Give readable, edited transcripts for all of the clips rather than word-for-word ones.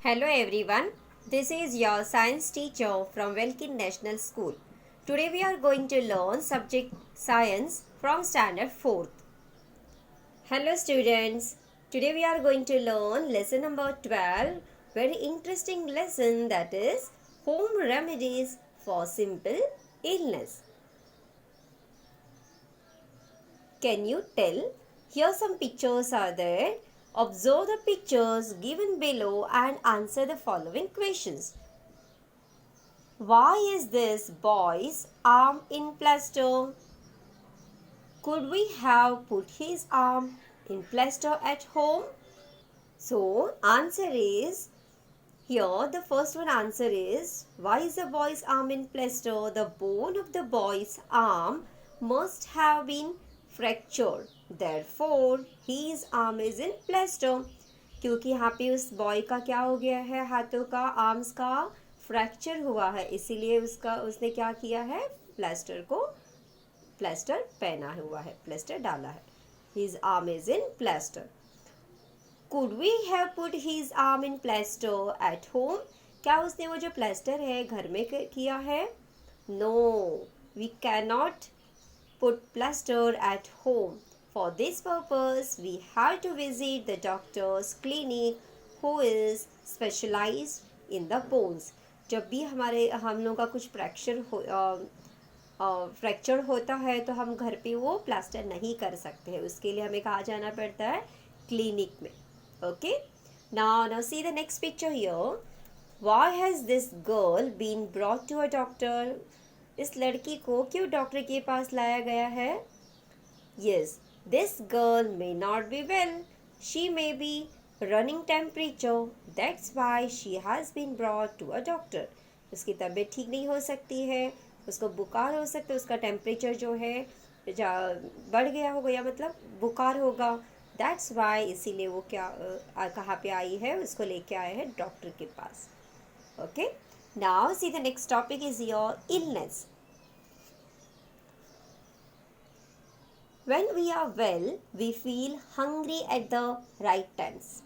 Hello everyone, this is your science teacher from Welkin National School. Today we are going to learn subject science from standard 4th. Hello students, today we are going to learn lesson number 12, very interesting lesson, that is home remedies for simple illness. Can you tell? Here some pictures are there. Observe the pictures given below and answer the following questions. Why is this boy's arm in plaster? Could we have put his arm in plaster at home? So, answer is, here the first one answer is, why is the boy's arm in plaster? The bone of the boy's arm must have been fractured. Therefore, his arm is in plaster. क्योंकि यहाँ पे उस boy का क्या हो गया है, हाथों का, आर्म्स का फ्रैक्चर हुआ है, इसीलिए उसने क्या किया है, प्लास्टर पहना हुआ है, प्लास्टर डाला है. His arm is in plaster. Could we have put his arm in plaster at home? क्या उसने वो जो प्लास्टर है घर में किया है? No, we cannot put plaster at home. For this purpose, we have to visit the doctor's clinic who is specialized in the bones. जब भी हम लोग का कुछ फ्रैक्चर होता है तो हम घर पे वो प्लास्टर नहीं कर सकते हैं, उसके लिए हमें कहाँ जाना पड़ता है, क्लिनिक में. Okay, now see the next picture here. Why has this girl been brought to a doctor? इस लड़की को क्यों डॉक्टर के पास लाया गया है? Yes, this girl may not be well. She may be running temperature. That's why she has been brought to a doctor. उसकी तबीयत ठीक नहीं हो सकती है, उसको बुखार हो सकता है, उसका टेम्परेचर जो है बढ़ गया होगा, या मतलब बुखार होगा. That's why इसीलिए वो कहाँ पे आई है, उसको लेके आए हैं डॉक्टर के पास. Okay, now see the next topic is your illness. When we are well, we feel hungry at the right times.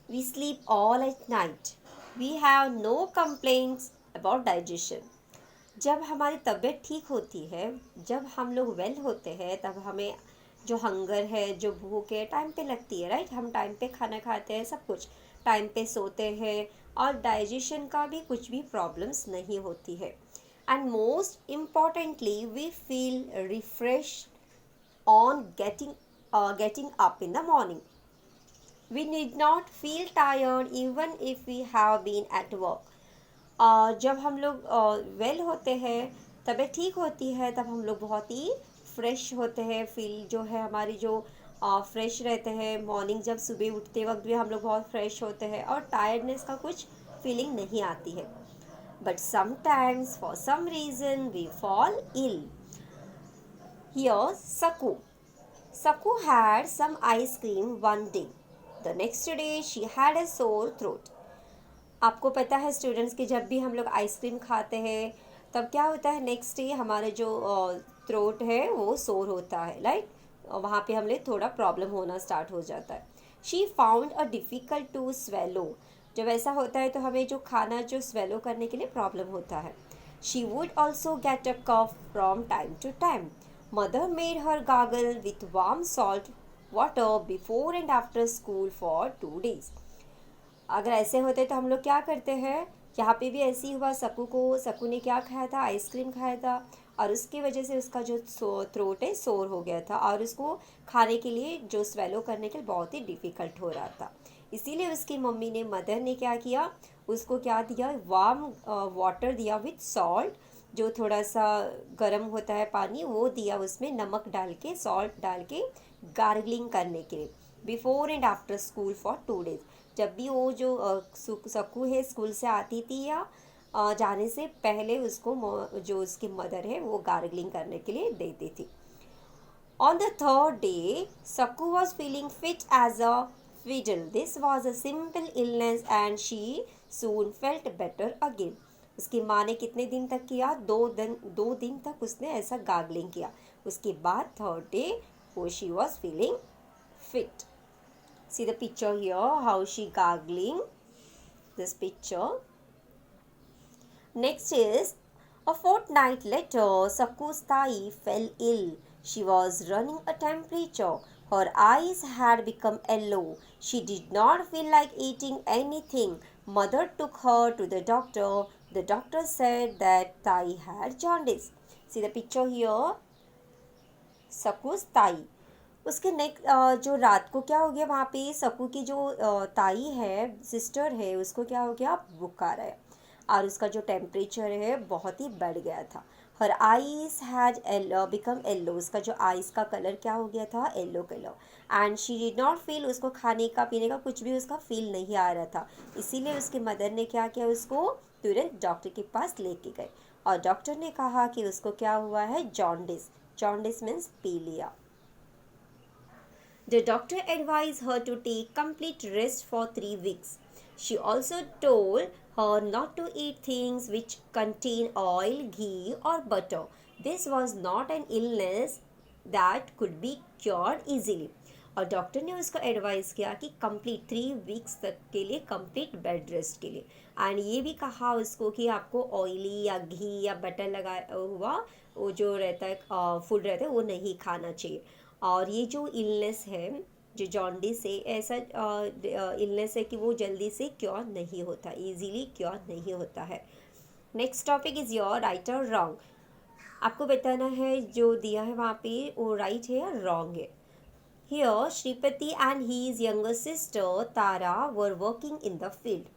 We sleep all at night. We have no complaints about digestion. जब हमारी तबीयत ठीक होती है, जब हम लोग well होते हैं, तब हमें जो हंगर है, जो भूख है, टाइम पे लगती है, राइट. हम टाइम पे खाना खाते हैं, सब कुछ टाइम पे सोते हैं, और डाइजेशन का भी कुछ भी प्रॉब्लम्स नहीं होती है. And most importantly, we feel refreshed on getting up in the morning. We need not feel tired even if we have been at work. जब हम लोग वेल होते हैं, तबीयत ठीक होती है, तब हम लोग बहुत ही फ्रेश होते हैं, फील जो है हमारी जो फ्रेश रहते हैं. मॉर्निंग जब सुबह उठते वक्त भी हम लोग बहुत फ्रेश होते हैं, और टायर्डनेस का कुछ फीलिंग नहीं आती है. But sometimes for some reason we fall ill. Here Saku had some ice cream one day. The next day she had a sore throat. आपको पता है स्टूडेंट्स कि जब भी हम लोग आइसक्रीम खाते हैं तब क्या होता है, नेक्स्ट डे हमारे जो थ्रोट है वो सोर होता है, राइट. वहाँ पे हमें थोड़ा प्रॉब्लम होना स्टार्ट हो जाता है. She found a difficult to swallow. जब ऐसा होता है तो हमें जो खाना जो स्वेलो करने के लिए प्रॉब्लम होता है. She would also get a cough from time to time. Mother made her gargle with warm salt water before and after school for 2 days. अगर ऐसे होते तो हम लोग क्या करते हैं, यहाँ पे भी ऐसे ही हुआ. सकू ने क्या खाया था, आइसक्रीम खाया था, और उसकी वजह से उसका जो थ्रोट है सोर हो गया था, और उसको खाने के लिए जो स्वेलो करने के लिए बहुत ही डिफ़िकल्ट हो रहा था. इसीलिए उसकी मम्मी ने, मदर ने क्या किया, उसको क्या दिया, वार्म वाटर दिया विथ सॉल्ट, जो थोड़ा सा गर्म होता है पानी, वो दिया, उसमें नमक डाल के, सॉल्ट डाल के, गार्गलिंग करने के लिए, before and after school for 2 days. जब भी वो जो सकू है स्कूल से आती थी या जाने से पहले उसको जो उसकी मदर है वो गार्गलिंग करने के लिए देती थी. On the 3rd day, Saku was feeling fit as a fiddle. This was a simple illness and she soon felt better again. उसकी माँ ने कितने दिन तक किया, 2 दिन तक उसने ऐसा गार्गलिंग किया. उसके बाद 3rd day वो she was feeling fit. See the picture here, how she gargling. this picture. Next is a fortnight later, Saku's Thai fell ill. She was running a temperature. Her eyes had become yellow. She did not feel like eating anything. Mother took her to the doctor. The doctor said that Thai had jaundice. See the picture here. Saku's Thai. उसके next जो रात को क्या हो गया वहाँ पे सकू की जो ताई है सिस्टर है उसको क्या हो गया बुखार है और उसका जो टेम्परेचर है बहुत ही बढ़ गया था. Her eyes has become yellow. उसका जो आईज का कलर क्या हो गया था yellow colour. And she did not feel. उसको खाने का पीने का कुछ भी उसका फील नहीं आ रहा था. इसीलिए उसके मदर ने क्या किया उसको तुरंत डॉक्टर के पास लेके गए और डॉक्टर ने कहा कि उसको क्या हुआ है जॉन्डिस. जॉन्डिस मीन्स पीलिया. The doctor advised her to take complete rest for 3 weeks. She also told her not to eat things which contain oil, ghee or butter. This was not an illness that could be cured easily. और doctor ने उसको advice किया कि complete 3 weeks तक के लिए complete bed rest के लिए. एंड ये भी कहा उसको कि आपको ऑयली या घी या बटर लगा हुआ वो जो रहता है फूड रहता है वो नहीं खाना चाहिए. और ये जो इलनेस है जो जॉन्डिस है ऐसा इलनेस है कि वो जल्दी से क्योर नहीं होता, इजीली क्योर नहीं होता है. Next topic is your right और रॉन्ग. आपको बताना है जो दिया है वहाँ पे वो राइट है या रॉन्ग है. Here Shripati and his younger sister Tara were working in the field.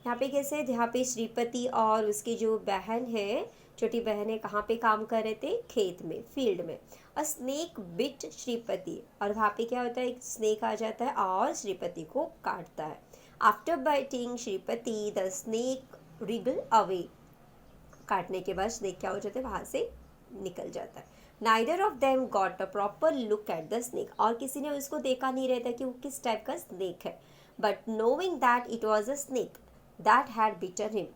यहाँ पे कैसे है यहाँ पे श्रीपति और उसकी जो बहन है छोटी बहन है कहाँ पे काम कर रहे थे खेत में फील्ड में. अ स्नेक बिट श्रीपति. और वहाँ पे क्या होता है एक स्नेक आ जाता है और श्रीपति को काटता है. After biting Shripati the snake Regal away. काटने के बाद स्नेक क्या हो जाता है वहाँ से निकल जाता है. Neither of them got a proper look at the snake. और किसी ने उसको देखा नहीं रहता कि वो किस टाइप का स्नेक है. But knowing that it was a snake that had bitten him.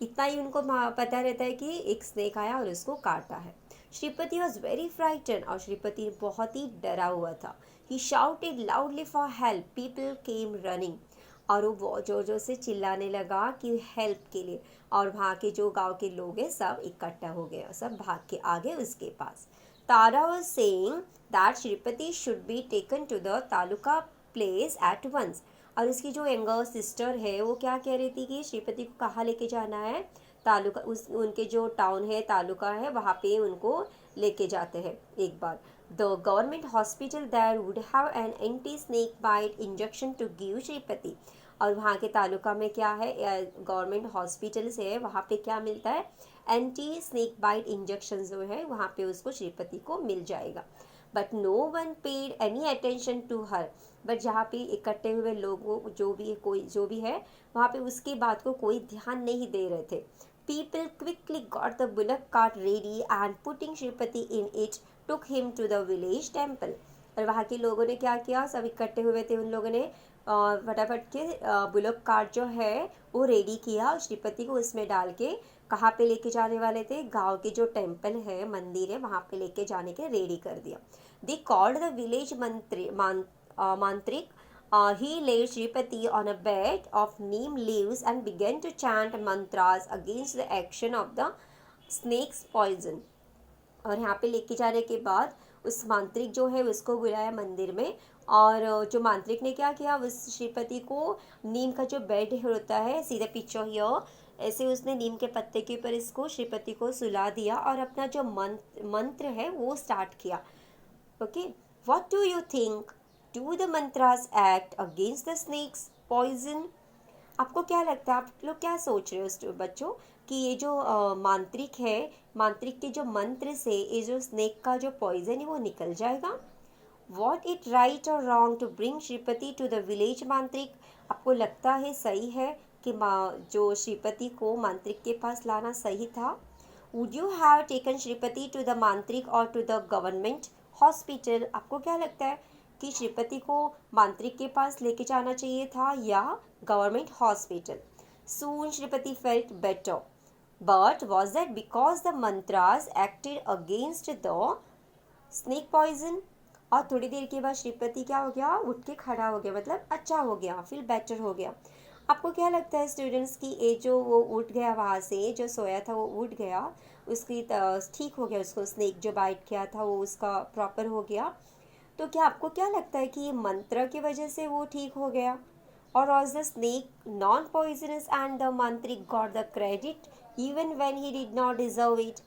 इतना ही उनको पता रहता है कि एक स्नेक आया और उसको काटा है. Shripati was very frightened. और श्रीपति बहुत ही डरा हुआ था. He shouted loudly for help. People came running. और वो बहुत जोर जोर से चिल्लाने लगा कि हेल्प के लिए. और वहाँ के जो गांव के लोग हैं सब इकट्ठा हो गए और सब भाग के आ गए उसके पास. Tara was saying that Shripati should be taken to the taluka place at once. और उसकी जो यंगर सिस्टर है वो क्या कह रही थी कि श्रीपति को कहाँ लेके जाना है तालुका उनके जो टाउन है तालुका है वहाँ पे उनको लेके जाते हैं एक बार. The government hospital there would have an anti snake bite injection to give Shripati. और वहाँ के तालुका में क्या है गवर्नमेंट हॉस्पिटल से है वहाँ पे क्या मिलता है एंटी स्नेक बाइट इंजेक्शन जो है वहाँ पे उसको श्रीपति को मिल जाएगा. But no one paid any attention to her. But जहाँ पे इकट्ठे हुए लोगों जो भी है वहाँ पे उसकी बात को कोई ध्यान नहीं दे रहे थे. People quickly got the bullock cart ready and putting Shripati in it took him to the village temple. और वहाँ के लोगों ने क्या किया सब इकट्ठे हुए थे उन लोगों ने फटाफट के बुलक कार्ट जो है वो रेडी किया और श्रीपति को उसमें डाल के कहाँ पे लेके जाने वाले थे गांव के जो टेम्पल है मंदिर है वहाँ पे लेके जाने के रेडी कर दिया. They called the village mantric. He laid Shripati on a bed of neem leaves and began to chant mantras against the action of the snake's poison. और यहाँ पे लेके जाने के बाद उस मांत्रिक जो है उसको बुलाया मंदिर में. और जो मांत्रिक ने क्या किया उस श्रीपति को नीम का जो बेड होता है सीधा पिक्चर हियर ऐसे उसने नीम के पत्ते के ऊपर इसको श्रीपति को सुला दिया और अपना जो मंत्र है वो स्टार्ट किया. Okay what do you think Do the mantras act against the snake's poison? आपको क्या लगता है आप लोग क्या सोच रहे हो बच्चों कि ये जो मांत्रिक है मांत्रिक के जो मंत्र से ये जो स्नेक का जो पॉइजन है वो निकल जाएगा. What it right or wrong to bring Shripati to the village मांत्रिक. आपको लगता है सही है कि जो श्रीपति को मांत्रिक के पास लाना सही था. Would you have taken Shripati to the मांत्रिक or to the government hospital? आपको क्या लगता है कि श्रीपति को मांत्रिक के पास लेके जाना चाहिए था या government hospital. Soon Shripati felt better. But was that because the mantras acted against the snake poison. और थोड़ी देर के बाद श्रीपति क्या हो गया उठ के खड़ा हो गया मतलब अच्छा हो गया फील बेटर हो गया. आपको क्या लगता है स्टूडेंट्स की ये जो वो उठ गया वहाँ से, जो सोया था वो उठ गया, उसकी ठीक हो गया, उसको स्नेक जो बाइट किया था वो उसका प्रॉपर हो गया, तो क्या आपको क्या लगता है कि ये मंत्र की वजह से वो ठीक हो गया? और was the snake non poisonous and the mantrik got the credit even when he did not deserve it?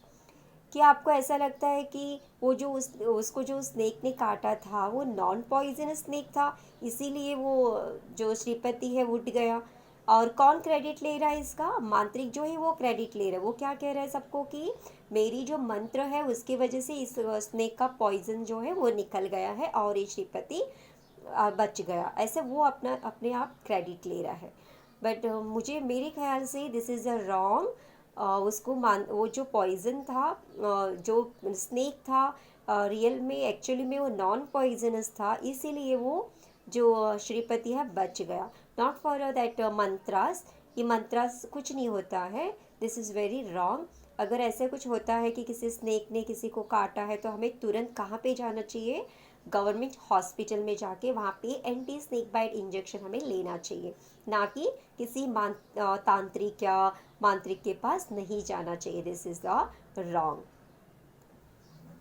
क्या आपको ऐसा लगता है कि वो जो उसको जो स्नेक ने काटा था वो नॉन पॉइजनस स्नेक था, इसीलिए वो जो श्रीपति है उठ गया? और कौन क्रेडिट ले रहा है इसका? मांत्रिक जो है वो क्रेडिट ले रहा है। वो क्या कह रहा है सबको कि मेरी जो मंत्र है उसकी वजह से इस स्नेक का पॉइजन जो है वो निकल गया है और ये श्रीपति बच गया, ऐसे वो अपना अपने आप क्रेडिट ले रहा है। बट मुझे मेरे ख्याल से दिस इज़ अ रॉन्ग। उसको मान वो जो पॉइजन था, जो स्नेक था, रियल में एक्चुअली में वो नॉन पॉइजनस था, इसीलिए वो जो श्रीपति है बच गया। नॉट फॉर दैट मंत्रास, ये मंत्रास कुछ नहीं होता है, दिस इज़ वेरी रॉन्ग। अगर ऐसा कुछ होता है कि किसी स्नेक ने किसी को काटा है तो हमें तुरंत कहाँ पे जाना चाहिए? गवर्नमेंट हॉस्पिटल में जाके वहाँ पे एंटी स्नेक बाइट इंजेक्शन हमें लेना चाहिए, ना कि किसी तांत्रिक या मांत्रिक के पास नहीं जाना चाहिए। This is the wrong.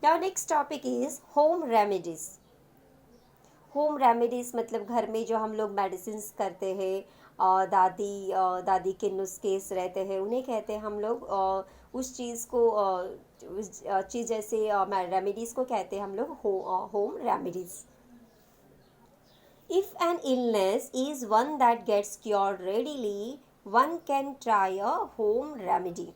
Now next topic is home remedies. Home remedies मतलब घर में जो हम लोग मेडिसिन करते हैं, दादी के नुस्खे रहते हैं, उन्हें कहते हैं हम लोग, उस चीज़ को उस चीज़ जैसे रेमेडीज़ को कहते हैं हम लोग home remedies. If an illness is one that gets cured readily, one can try a home remedy.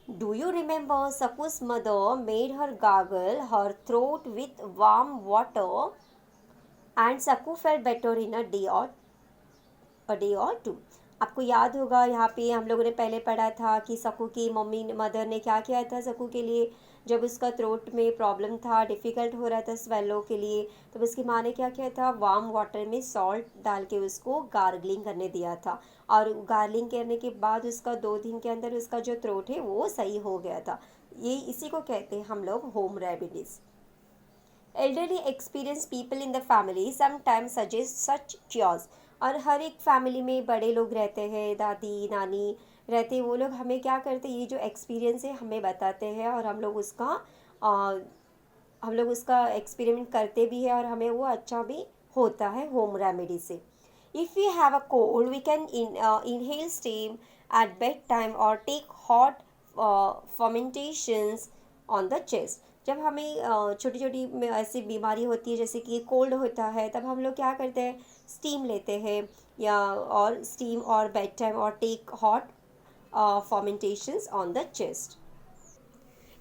Do you remember Saku's mother made her gargle her throat with warm water and Saku felt better in a day or two? आपको याद होगा यहाँ पे हम लोगों ने पहले पढ़ा था कि सकू की मम्मी मदर ने क्या किया था सकू के लिए, जब उसका थ्रोट में प्रॉब्लम था, डिफ़िकल्ट हो रहा था स्वेलो के लिए, तो उसकी माँ ने क्या किया था, वार्म वाटर में सॉल्ट डाल के उसको गार्गलिंग करने दिया था, और गार्गलिंग करने के बाद उसका 2 दिन के अंदर उसका जो थ्रोट है वो सही हो गया था। ये इसी को कहते हैं हम लोग home remedies. Elderly experience people in the family sometimes suggest such cures. और हर एक फैमिली में बड़े लोग रहते हैं, दादी नानी रहते हैं, वो लोग हमें क्या करते हैं, ये जो एक्सपीरियंस है हमें बताते हैं और हम लोग उसका एक्सपेरिमेंट करते भी हैं और हमें वो अच्छा भी होता है होम रेमेडी से। If we have a cold we can inhale steam at bedtime or take hot fermentations on the chest। जब हमें छोटी छोटी ऐसी बीमारी होती है जैसे कि कोल्ड होता है, तब हम लोग क्या करते हैं, स्टीम लेते हैं, या और स्टीम और बेड टाइम और take hot fermentations on the chest।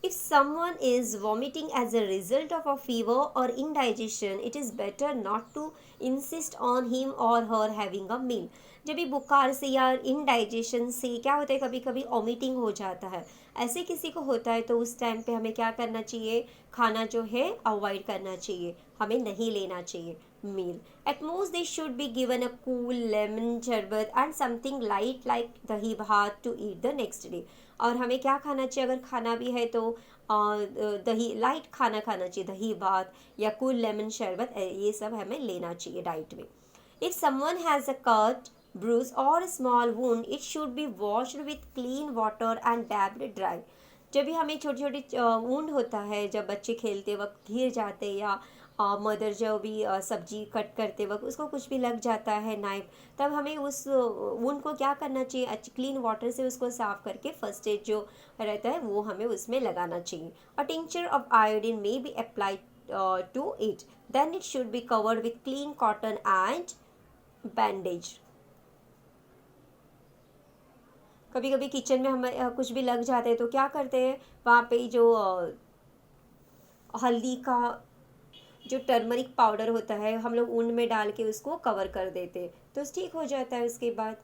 If someone is vomiting as a result of a fever or indigestion, it is better not to insist on him or her having a meal। जब भी बुखार से या indigestion से क्या होता है, कभी कभी वॉमिटिंग हो जाता है, ऐसे किसी को होता है, तो उस टाइम पे हमें क्या करना चाहिए, खाना जो है अवॉइड करना चाहिए, हमें नहीं लेना चाहिए मील। At most they should be given a cool lemon शरबत and something light like दही भात to eat the next day। और हमें क्या खाना चाहिए, अगर खाना भी है तो दही लाइट खाना खाना चाहिए, दही भात या कूल लेमन शरबत, ये सब हमें लेना चाहिए डाइट में। If someone has a cut bruise or small wound, it should be washed with clean water and dabbed dry। जब भी हमें छोटी छोटी वूंड होता है, जब बच्चे खेलते वक्त गिर जाते, या मदर जो भी सब्जी कट करते वक्त उसको कुछ भी लग जाता है नाइफ, तब हमें उस वुंड को क्या करना चाहिए, क्लीन वाटर से उसको साफ करके फर्स्ट एड जो रहता है वो हमें उसमें लगाना चाहिए। A tincture of iodine may be applied to it, then it should be covered with clean cotton and bandage. कभी कभी किचन में हमें कुछ भी लग जाते हैं तो क्या करते हैं, वहाँ पे जो हल्दी का जो टर्मरिक पाउडर होता है हम लोग ऊन में डाल के उसको कवर कर देते, तो ठीक हो जाता है उसके बाद।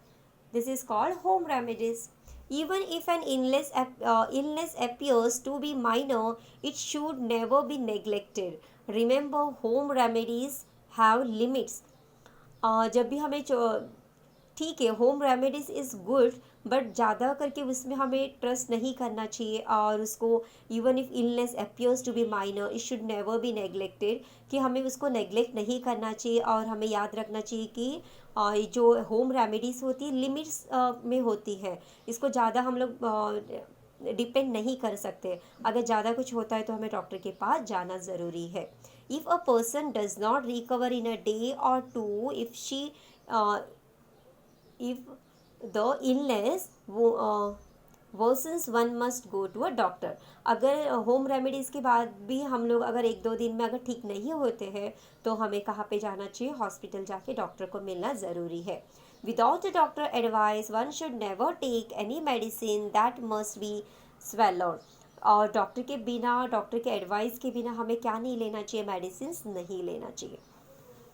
This is called home remedies. Even if an illness appears to be minor, it should never be neglected। Remember, home remedies have limits। जब भी हमें ठीक है, home remedies is good, but ज़्यादा करके उसमें हमें ट्रस्ट नहीं करना चाहिए, और उसको even if illness appears to be minor it should never be neglected, कि हमें उसको नेग्लेक्ट नहीं करना चाहिए। और हमें याद रखना चाहिए कि ये जो होम रेमेडीज़ होती है लिमिट्स में होती है, इसको ज़्यादा हम लोग डिपेंड नहीं कर सकते। अगर ज़्यादा कुछ होता है तो हमें डॉक्टर के पास जाना ज़रूरी है। If a person does not recover in a day और to, if the illness worsens, one must go to a doctor। अगर होम रेमेडीज़ के बाद भी हम लोग अगर 1-2 दिन में अगर ठीक नहीं होते हैं तो हमें कहाँ पे जाना चाहिए? हॉस्पिटल जाके डॉक्टर को मिलना ज़रूरी है। Without a doctor advice one should never take any medicine that must be swallowed। और डॉक्टर के बिना, डॉक्टर के एडवाइस के बिना हमें क्या नहीं लेना चाहिए? मेडिसिन नहीं लेना चाहिए।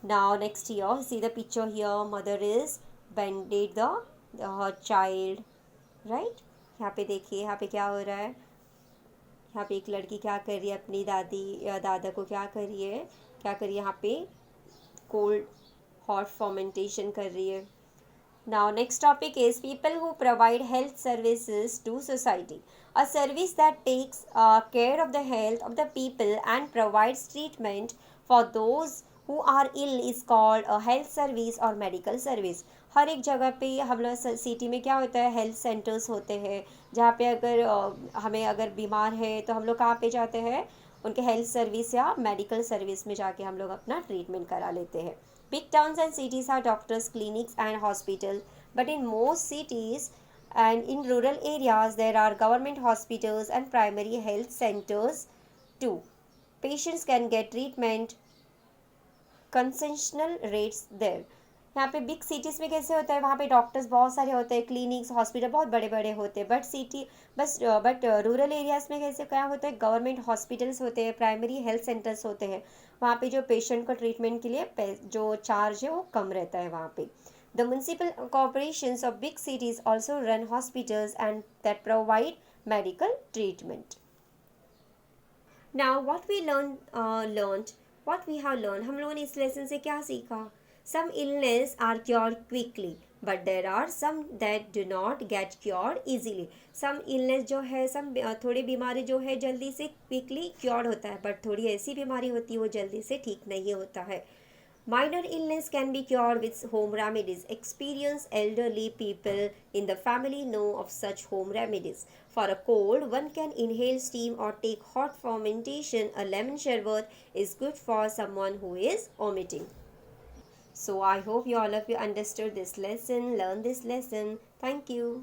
Now next here, see the picture here, mother is bandage the her child, right? यहाँ पे देखिए, यहाँ पे क्या हो रहा है? यहाँ पे एक लड़की क्या कर रही है? अपनी दादी या दादा को क्या कर रही है? क्या कर रही है? यहाँ पे कोल्ड हॉट फर्मेंटेशन कर रही है। Now next topic is people who provide health services to society. A service that takes care of the health of the people and provides treatment for those who are ill is called a health service or medical service। हर एक जगह पे हम लोग city में क्या होता है? Health centres होते हैं, जहाँ पे अगर हमें अगर बीमार है तो हम लोग कहाँ पे जाते हैं? उनके हेल्थ सर्विस या मेडिकल सर्विस में जाके हम लोग अपना ट्रीटमेंट करा लेते हैं। Big towns and cities have doctors, clinics and hospitals, but in most cities and in rural areas there are government hospitals and primary health centers too। Patients can get treatment concessional rates there. यहाँ पे big cities में कैसे होता है? वहाँ पे doctors बहुत सारे होते हैं, क्लिनिक्स हॉस्पिटल बहुत बड़े बड़े होते हैं। बट रूरल एरियाज़ में कैसे क्या होता है? गवर्नमेंट हॉस्पिटल्स होते हैं, प्राइमरी हेल्थ सेंटर्स होते हैं। वहाँ पे जो पेशेंट को ट्रीटमेंट के लिए जो चार्ज है वो कम रहता है वहाँ पे। The municipal corporations of big cities also run hospitals and that provide medical treatment. Now what we what we have learned, हम लोगों ने इस लेसन से क्या सीखा? Some illness are cured quickly, but there are some that do not get cured easily। Some illness जो है, थोड़ी बीमारी जो है जल्दी से क्विकली क्योर्ड होता है, बट थोड़ी ऐसी बीमारी होती है वो जल्दी से ठीक नहीं होता है। Minor illness can be cured with home remedies। Experienced elderly people in the family know of such home remedies। For a cold, one can inhale steam or take hot fermentation। A lemon sherbet is good for someone who is vomiting। So I hope you all of you understood this lesson, learned this lesson. Thank you.